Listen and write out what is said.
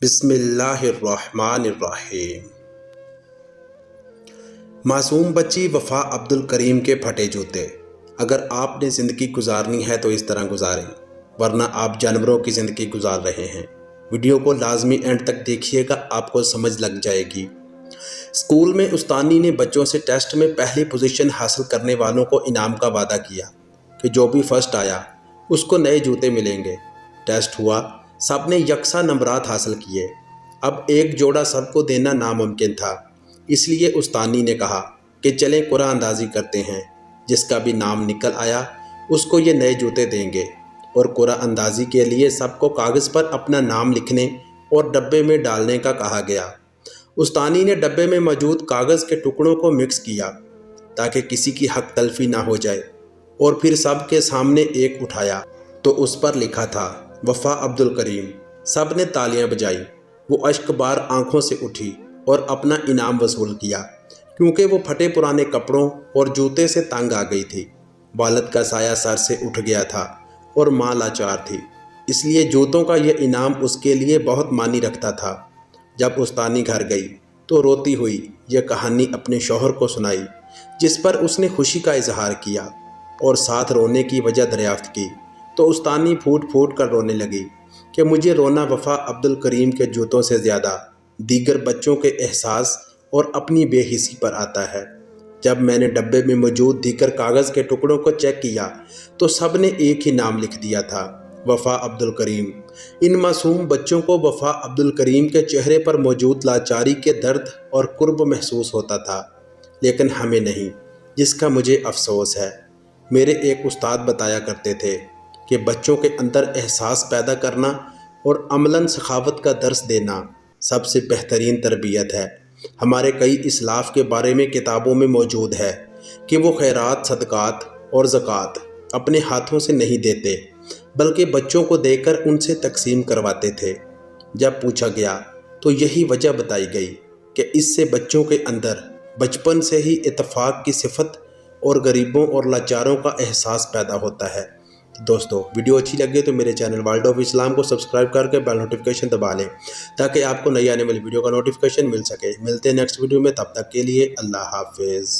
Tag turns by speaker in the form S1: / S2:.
S1: بسم اللہ الرحمن الرحیم۔ معصوم بچی وفا عبدالکریم کے پھٹے جوتے۔ اگر آپ نے زندگی گزارنی ہے تو اس طرح گزاریں، ورنہ آپ جانوروں کی زندگی گزار رہے ہیں۔ ویڈیو کو لازمی اینڈ تک دیکھیے گا، آپ کو سمجھ لگ جائے گی۔ اسکول میں استانی نے بچوں سے ٹیسٹ میں پہلی پوزیشن حاصل کرنے والوں کو انعام کا وعدہ کیا کہ جو بھی فرسٹ آیا اس کو نئے جوتے ملیں گے۔ ٹیسٹ ہوا، سب نے یکساں نمبرات حاصل کیے۔ اب ایک جوڑا سب کو دینا ناممکن تھا، اس لیے استانی نے کہا کہ چلیں قرعہ اندازی کرتے ہیں، جس کا بھی نام نکل آیا اس کو یہ نئے جوتے دیں گے۔ اور قرعہ اندازی کے لیے سب کو کاغذ پر اپنا نام لکھنے اور ڈبے میں ڈالنے کا کہا گیا۔ استانی نے ڈبے میں موجود کاغذ کے ٹکڑوں کو مکس کیا تاکہ کسی کی حق تلفی نہ ہو جائے، اور پھر سب کے سامنے ایک اٹھایا تو اس پر لکھا تھا وفا عبدالکریم۔ سب نے تالیاں بجائیں۔ وہ اشک بار آنکھوں سے اٹھی اور اپنا انعام وصول کیا، کیونکہ وہ پھٹے پرانے کپڑوں اور جوتے سے تنگ آ گئی تھی۔ والد کا سایہ سر سے اٹھ گیا تھا اور ماں لاچار تھی، اس لیے جوتوں کا یہ انعام اس کے لیے بہت معنی رکھتا تھا۔ جب استانی گھر گئی تو روتی ہوئی یہ کہانی اپنے شوہر کو سنائی، جس پر اس نے خوشی کا اظہار کیا اور ساتھ رونے کی وجہ دریافت کی، تو استانی پھوٹ پھوٹ کر رونے لگی کہ مجھے رونا وفا عبدالکریم کے جوتوں سے زیادہ دیگر بچوں کے احساس اور اپنی بے حسی پر آتا ہے۔ جب میں نے ڈبے میں موجود دیگر کاغذ کے ٹکڑوں کو چیک کیا تو سب نے ایک ہی نام لکھ دیا تھا، وفا عبدالکریم۔ ان معصوم بچوں کو وفا عبدالکریم کے چہرے پر موجود لاچاری کے درد اور قرب محسوس ہوتا تھا، لیکن ہمیں نہیں، جس کا مجھے افسوس ہے۔ میرے ایک استاد بتایا کرتے تھے کہ بچوں کے اندر احساس پیدا کرنا اور عملاً سخاوت کا درس دینا سب سے بہترین تربیت ہے۔ ہمارے کئی اسلاف کے بارے میں کتابوں میں موجود ہے کہ وہ خیرات، صدقات اور زکوٰۃ اپنے ہاتھوں سے نہیں دیتے، بلکہ بچوں کو دے کر ان سے تقسیم کرواتے تھے۔ جب پوچھا گیا تو یہی وجہ بتائی گئی کہ اس سے بچوں کے اندر بچپن سے ہی اتفاق کی صفت اور غریبوں اور لاچاروں کا احساس پیدا ہوتا ہے۔ دوستو، ویڈیو اچھی لگے تو میرے چینل ورلڈ آف اسلام کو سبسکرائب کر کے بیل نوٹیفیکیشن دبا لیں تاکہ آپ کو نئی آنے والی ویڈیو کا نوٹیفیکیشن مل سکے۔ ملتے ہیں نیکسٹ ویڈیو میں، تب تک کے لیے اللہ حافظ۔